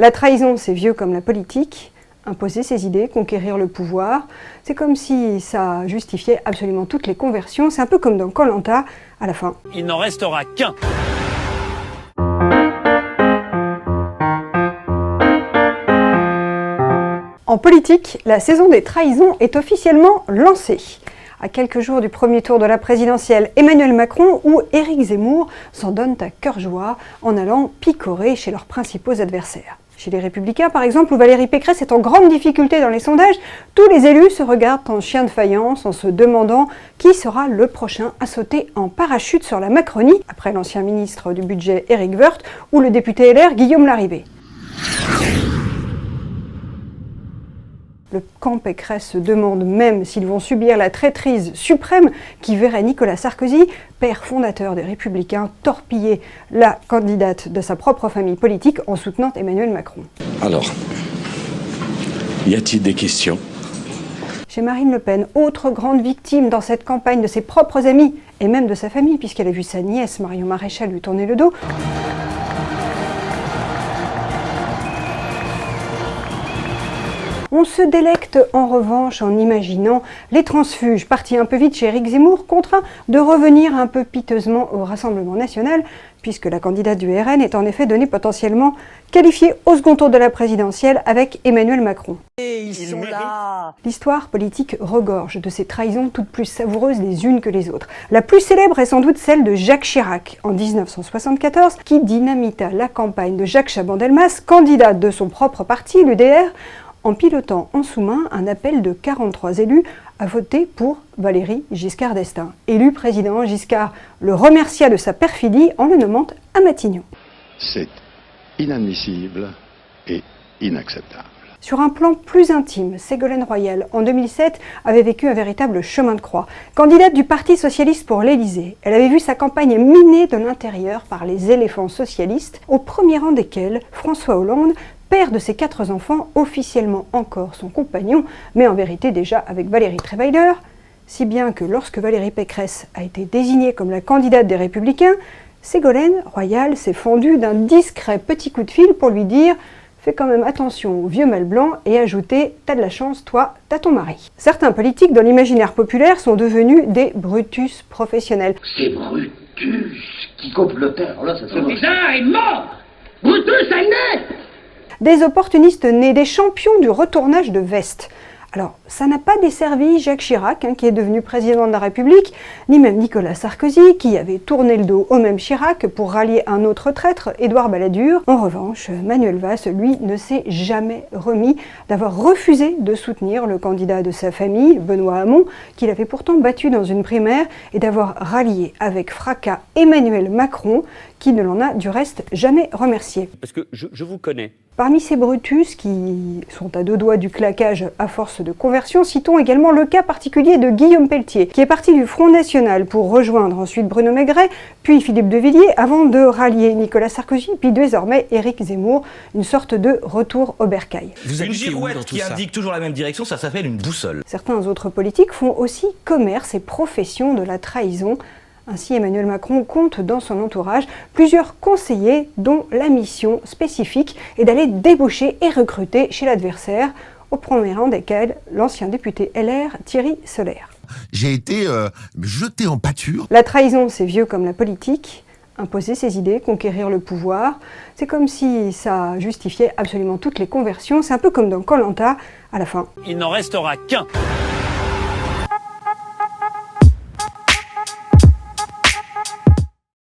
La trahison, c'est vieux comme la politique. Imposer ses idées, conquérir le pouvoir, c'est comme si ça justifiait absolument toutes les conversions. C'est un peu comme dans Koh-Lanta, à la fin. Il n'en restera qu'un. En politique, la saison des trahisons est officiellement lancée. À quelques jours du premier tour de la présidentielle, Emmanuel Macron ou Éric Zemmour s'en donnent à cœur joie en allant picorer chez leurs principaux adversaires. Chez les Républicains, par exemple, où Valérie Pécresse est en grande difficulté dans les sondages, tous les élus se regardent en chien de faïence en se demandant qui sera le prochain à sauter en parachute sur la Macronie, après l'ancien ministre du Budget Éric Woerth ou le député LR Guillaume Larrivée. Le camp Pécresse se demande même s'ils vont subir la traîtrise suprême qui verrait Nicolas Sarkozy, père fondateur des Républicains, torpiller la candidate de sa propre famille politique en soutenant Emmanuel Macron. Alors, y a-t-il des questions ? Chez Marine Le Pen, autre grande victime dans cette campagne de ses propres amis et même de sa famille, puisqu'elle a vu sa nièce Marion Maréchal lui tourner le dos. On se délecte en revanche en imaginant les transfuges partis un peu vite chez Éric Zemmour, contraints de revenir un peu piteusement au Rassemblement national, puisque la candidate du RN est en effet donnée potentiellement qualifiée au second tour de la présidentielle avec Emmanuel Macron. Et ils sont là. L'histoire politique regorge de ces trahisons toutes plus savoureuses les unes que les autres. La plus célèbre est sans doute celle de Jacques Chirac, en 1974, qui dynamita la campagne de Jacques Chaban-Delmas, candidat de son propre parti, l'UDR, en pilotant en sous-main un appel de 43 élus à voter pour Valéry Giscard d'Estaing. Élu président, Giscard le remercia de sa perfidie en le nommant à Matignon. C'est inadmissible et inacceptable. Sur un plan plus intime, Ségolène Royal, en 2007, avait vécu un véritable chemin de croix. Candidate du Parti socialiste pour l'Élysée, elle avait vu sa campagne minée de l'intérieur par les éléphants socialistes, au premier rang desquels François Hollande, père de ses 4 enfants, officiellement encore son compagnon, mais en vérité déjà avec Valérie Trierweiler, si bien que lorsque Valérie Pécresse a été désignée comme la candidate des Républicains, Ségolène Royal s'est fendue d'un discret petit coup de fil pour lui dire « Fais quand même attention au vieux mal blanc » et ajouter « T'as de la chance, toi, t'as ton mari ». Certains politiques dans l'imaginaire populaire sont devenus des Brutus professionnels. C'est Brutus qui complotait. Alors là, ça Son cousin est mort. Brutus est né. Des opportunistes nés, des champions du retournage de veste. Alors, ça n'a pas desservi Jacques Chirac, qui est devenu président de la République, ni même Nicolas Sarkozy, qui avait tourné le dos au même Chirac pour rallier un autre traître, Édouard Balladur. En revanche, Manuel Valls, lui, ne s'est jamais remis d'avoir refusé de soutenir le candidat de sa famille, Benoît Hamon, qu'il avait pourtant battu dans une primaire, et d'avoir rallié avec fracas Emmanuel Macron, qui ne l'en a du reste jamais remercié. Parce que je vous connais. Parmi ces Brutus qui sont à 2 doigts du claquage à force de conversion, citons également le cas particulier de Guillaume Pelletier, qui est parti du Front National pour rejoindre ensuite Bruno Maigret, puis Philippe de Villiers, avant de rallier Nicolas Sarkozy, puis désormais Éric Zemmour, une sorte de retour au bercail. Vous une girouette qui indique toujours la même direction, ça s'appelle une boussole. Certains autres politiques font aussi commerce et profession de la trahison. Ainsi, Emmanuel Macron compte dans son entourage plusieurs conseillers dont la mission spécifique est d'aller débaucher et recruter chez l'adversaire, au premier rang desquels l'ancien député LR Thierry Solère. J'ai été jeté en pâture. La trahison, c'est vieux comme la politique. Imposer ses idées, conquérir le pouvoir, c'est comme si ça justifiait absolument toutes les conversions. C'est un peu comme dans Koh-Lanta, à la fin. Il n'en restera qu'un.